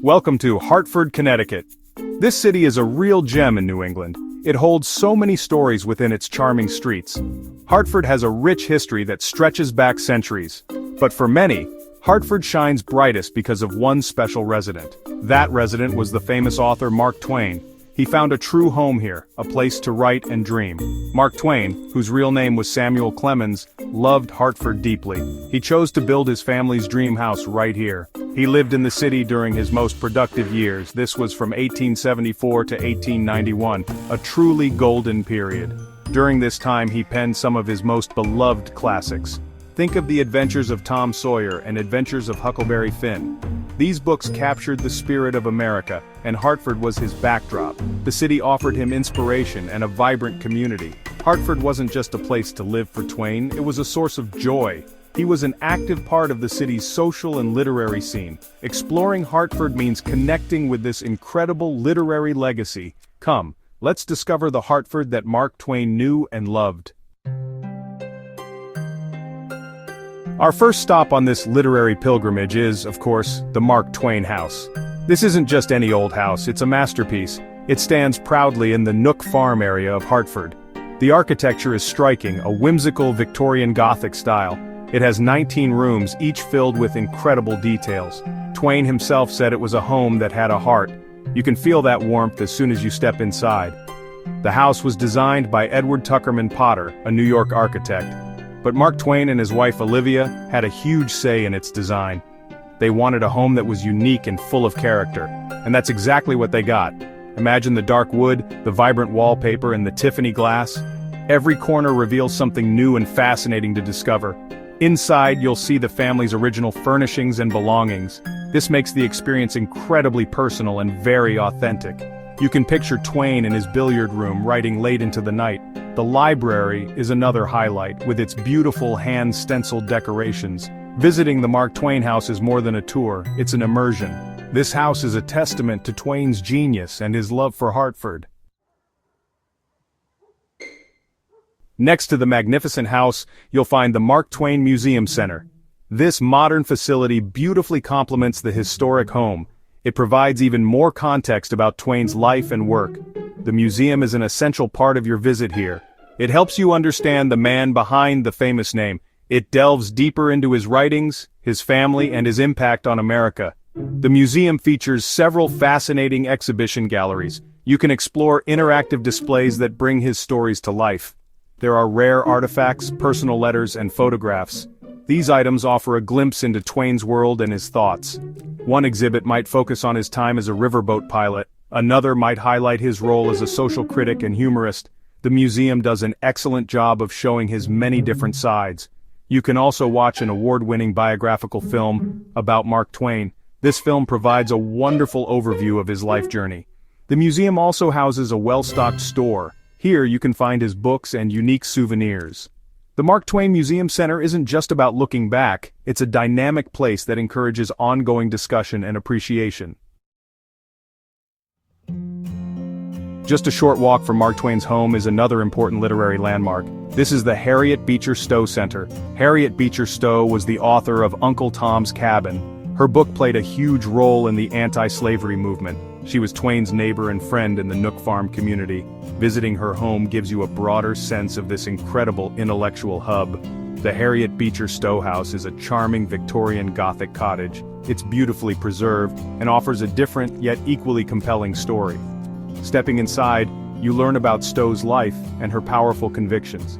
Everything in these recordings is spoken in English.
Welcome to Hartford, Connecticut. This city is a real gem in New England. It holds so many stories within its charming streets. Hartford has a rich history that stretches back centuries. But for many, Hartford shines brightest because of one special resident. That resident was the famous author Mark Twain. He found a true home here, a place to write and dream. Mark Twain, whose real name was Samuel Clemens, loved Hartford deeply. He chose to build his family's dream house right here. He lived in the city during his most productive years. This was from 1874 to 1891, a truly golden period. During this time he penned some of his most beloved classics. Think of The Adventures of Tom Sawyer and Adventures of Huckleberry Finn. These books captured the spirit of America, and Hartford was his backdrop. The city offered him inspiration and a vibrant community. Hartford wasn't just a place to live for Twain, it was a source of joy. He was an active part of the city's social and literary scene. Exploring Hartford means connecting with this incredible literary legacy. Come, let's discover the Hartford that Mark Twain knew and loved. Our first stop on this literary pilgrimage is, of course, the Mark Twain house. This isn't just any old house, it's a masterpiece. It stands proudly in the Nook Farm area of Hartford. The architecture is striking, a whimsical Victorian Gothic style. It has 19 rooms, each filled with incredible details. Twain himself said it was a home that had a heart. You can feel that warmth as soon as you step inside. The house was designed by Edward Tuckerman Potter, a New York architect. But Mark Twain and his wife Olivia had a huge say in its design. They wanted a home that was unique and full of character. And that's exactly what they got. Imagine the dark wood, the vibrant wallpaper, and the Tiffany glass. Every corner reveals something new and fascinating to discover. Inside, you'll see the family's original furnishings and belongings. This makes the experience incredibly personal and very authentic. You can picture Twain in his billiard room writing late into the night. The library is another highlight, with its beautiful hand-stenciled decorations. Visiting the Mark Twain house is more than a tour, it's an immersion. This house is a testament to Twain's genius and his love for Hartford. Next to the magnificent house, you'll find the Mark Twain Museum Center. This modern facility beautifully complements the historic home. It provides even more context about Twain's life and work. The museum is an essential part of your visit here. It helps you understand the man behind the famous name. It delves deeper into his writings, his family, and his impact on America. The museum features several fascinating exhibition galleries. You can explore interactive displays that bring his stories to life. There are rare artifacts, personal letters, and photographs. These items offer a glimpse into Twain's world and his thoughts. One exhibit might focus on his time as a riverboat pilot. Another might highlight his role as a social critic and humorist. The museum does an excellent job of showing his many different sides. You can also watch an award-winning biographical film about Mark Twain. This film provides a wonderful overview of his life journey. The museum also houses a well-stocked store. Here you can find his books and unique souvenirs. The Mark Twain Museum Center isn't just about looking back, it's a dynamic place that encourages ongoing discussion and appreciation. Just a short walk from Mark Twain's home is another important literary landmark. This is the Harriet Beecher Stowe Center. Harriet Beecher Stowe was the author of Uncle Tom's Cabin. Her book played a huge role in the anti-slavery movement. She was Twain's neighbor and friend in the Nook Farm community. Visiting her home gives you a broader sense of this incredible intellectual hub. The Harriet Beecher Stowe House is a charming Victorian Gothic cottage. It's beautifully preserved and offers a different yet equally compelling story. Stepping inside, you learn about Stowe's life and her powerful convictions.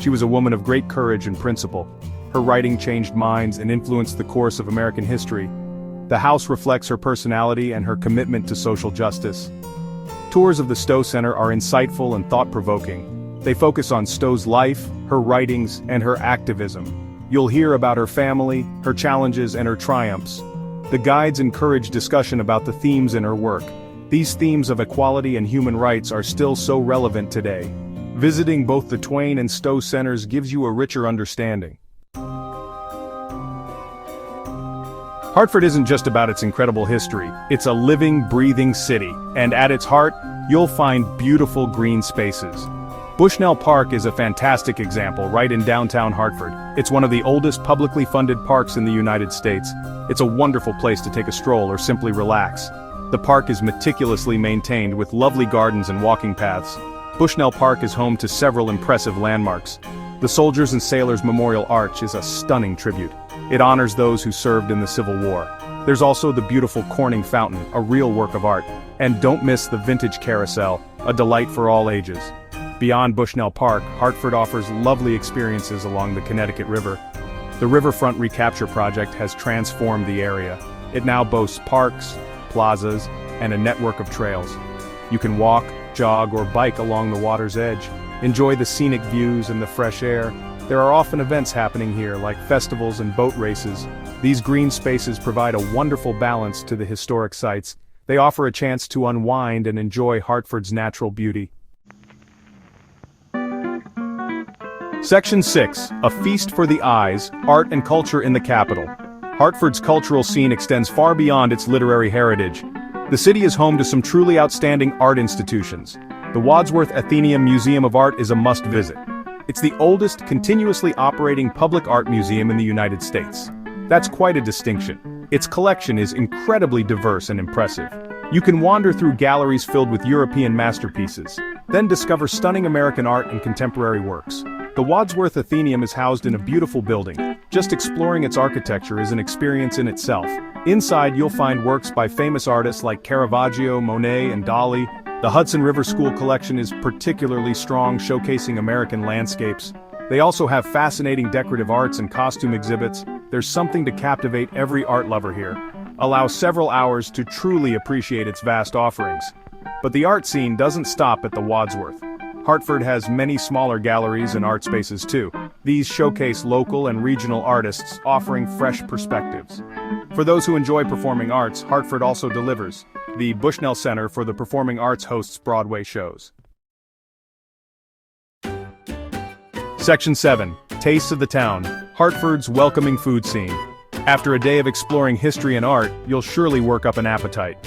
She was a woman of great courage and principle. Her writing changed minds and influenced the course of American history. The house reflects her personality and her commitment to social justice. Tours of the Stowe Center are insightful and thought-provoking. They focus on Stowe's life, her writings, and her activism. You'll hear about her family, her challenges, and her triumphs. The guides encourage discussion about the themes in her work. These themes of equality and human rights are still so relevant today. Visiting both the Twain and Stowe Centers gives you a richer understanding. Hartford isn't just about its incredible history, it's a living, breathing city, and at its heart, you'll find beautiful green spaces. Bushnell Park is a fantastic example right in downtown Hartford. It's one of the oldest publicly funded parks in the United States. It's a wonderful place to take a stroll or simply relax. The park is meticulously maintained with lovely gardens and walking paths. Bushnell Park is home to several impressive landmarks. The Soldiers and Sailors Memorial Arch is a stunning tribute. It honors those who served in the Civil War. There's also the beautiful Corning Fountain, a real work of art. And don't miss the Vintage Carousel, a delight for all ages. Beyond Bushnell Park, Hartford offers lovely experiences along the Connecticut River. The Riverfront Recapture Project has transformed the area. It now boasts parks, plazas, and a network of trails. You can walk, jog, or bike along the water's edge. Enjoy the scenic views and the fresh air. There are often events happening here, like festivals and boat races. These green spaces provide a wonderful balance to the historic sites. They offer a chance to unwind and enjoy Hartford's natural beauty. Section 6, A Feast for the Eyes, Art and Culture in the Capital. Hartford's cultural scene extends far beyond its literary heritage. The city is home to some truly outstanding art institutions. The Wadsworth Atheneum Museum of Art is a must-visit. It's the oldest continuously operating public art museum in the United States. That's quite a distinction. Its collection is incredibly diverse and impressive. You can wander through galleries filled with European masterpieces, then discover stunning American art and contemporary works. The Wadsworth Atheneum is housed in a beautiful building. Just exploring its architecture is an experience in itself. Inside you'll find works by famous artists like Caravaggio, Monet, and Dali. The Hudson River School collection is particularly strong, showcasing American landscapes. They also have fascinating decorative arts and costume exhibits. There's something to captivate every art lover here. Allow several hours to truly appreciate its vast offerings. But the art scene doesn't stop at the Wadsworth. Hartford has many smaller galleries and art spaces too. These showcase local and regional artists, offering fresh perspectives. For those who enjoy performing arts, Hartford also delivers. The Bushnell Center for the Performing Arts hosts Broadway shows. Section 7, Tastes of the Town, Hartford's welcoming food scene. After a day of exploring history and art, you'll surely work up an appetite.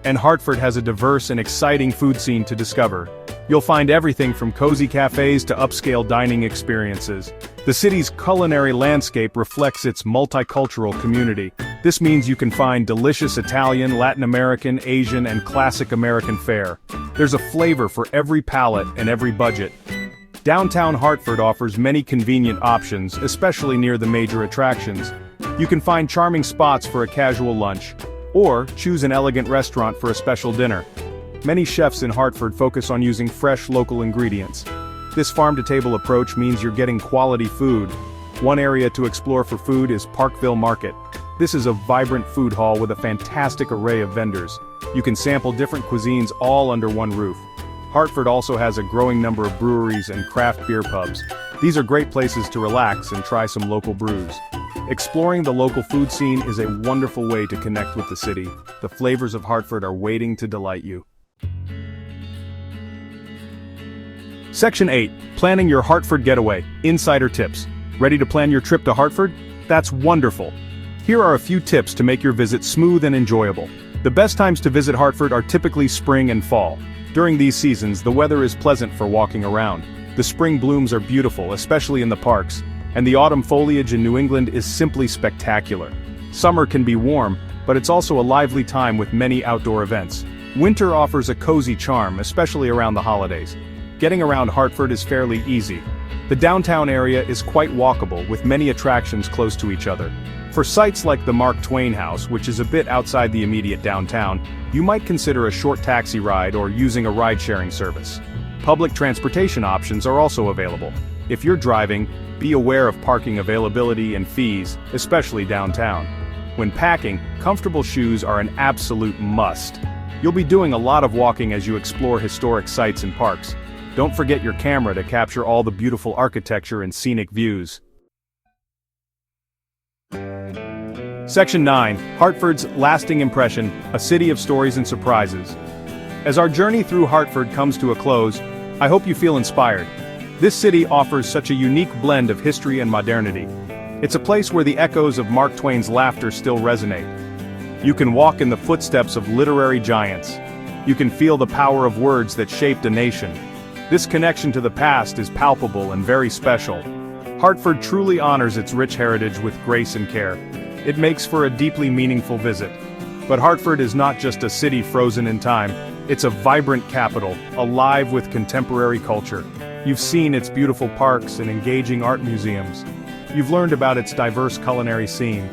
And Hartford has a diverse and exciting food scene to discover. You'll find everything from cozy cafes to upscale dining experiences. The city's culinary landscape reflects its multicultural community. This means you can find delicious Italian, Latin American, Asian, and classic American fare. There's a flavor for every palate and every budget. Downtown Hartford offers many convenient options, especially near the major attractions. You can find charming spots for a casual lunch, or choose an elegant restaurant for a special dinner. Many chefs in Hartford focus on using fresh local ingredients. This farm-to-table approach means you're getting quality food. One area to explore for food is Parkville Market. This is a vibrant food hall with a fantastic array of vendors. You can sample different cuisines all under one roof. Hartford also has a growing number of breweries and craft beer pubs. These are great places to relax and try some local brews. Exploring the local food scene is a wonderful way to connect with the city. The flavors of Hartford are waiting to delight you. Section 8, Planning Your Hartford Getaway, Insider Tips. Ready to plan your trip to Hartford? That's wonderful. Here are a few tips to make your visit smooth and enjoyable. The best times to visit Hartford are typically spring and fall. During these seasons, the weather is pleasant for walking around. The spring blooms are beautiful, especially in the parks, and the autumn foliage in New England is simply spectacular. Summer can be warm, but it's also a lively time with many outdoor events. Winter offers a cozy charm, especially around the holidays. Getting around Hartford is fairly easy. The downtown area is quite walkable, with many attractions close to each other. For sites like the Mark Twain House, which is a bit outside the immediate downtown, you might consider a short taxi ride or using a ride-sharing service. Public transportation options are also available. If you're driving, be aware of parking availability and fees, especially downtown. When packing, comfortable shoes are an absolute must. You'll be doing a lot of walking as you explore historic sites and parks. Don't forget your camera to capture all the beautiful architecture and scenic views. Section 9, Hartford's Lasting Impression, a City of Stories and Surprises. As our journey through Hartford comes to a close, I hope you feel inspired. This city offers such a unique blend of history and modernity. It's a place where the echoes of Mark Twain's laughter still resonate. You can walk in the footsteps of literary giants. You can feel the power of words that shaped a nation. This connection to the past is palpable and very special. Hartford truly honors its rich heritage with grace and care. It makes for a deeply meaningful visit. But Hartford is not just a city frozen in time, it's a vibrant capital, alive with contemporary culture. You've seen its beautiful parks and engaging art museums. You've learned about its diverse culinary scene.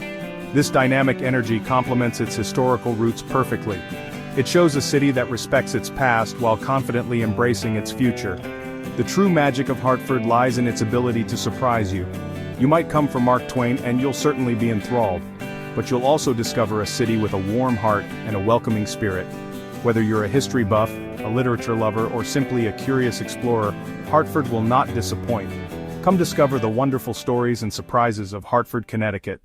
This dynamic energy complements its historical roots perfectly. It shows a city that respects its past while confidently embracing its future. The true magic of Hartford lies in its ability to surprise you. You might come for Mark Twain and you'll certainly be enthralled. But you'll also discover a city with a warm heart and a welcoming spirit. Whether you're a history buff, a literature lover, or simply a curious explorer, Hartford will not disappoint. Come discover the wonderful stories and surprises of Hartford, Connecticut.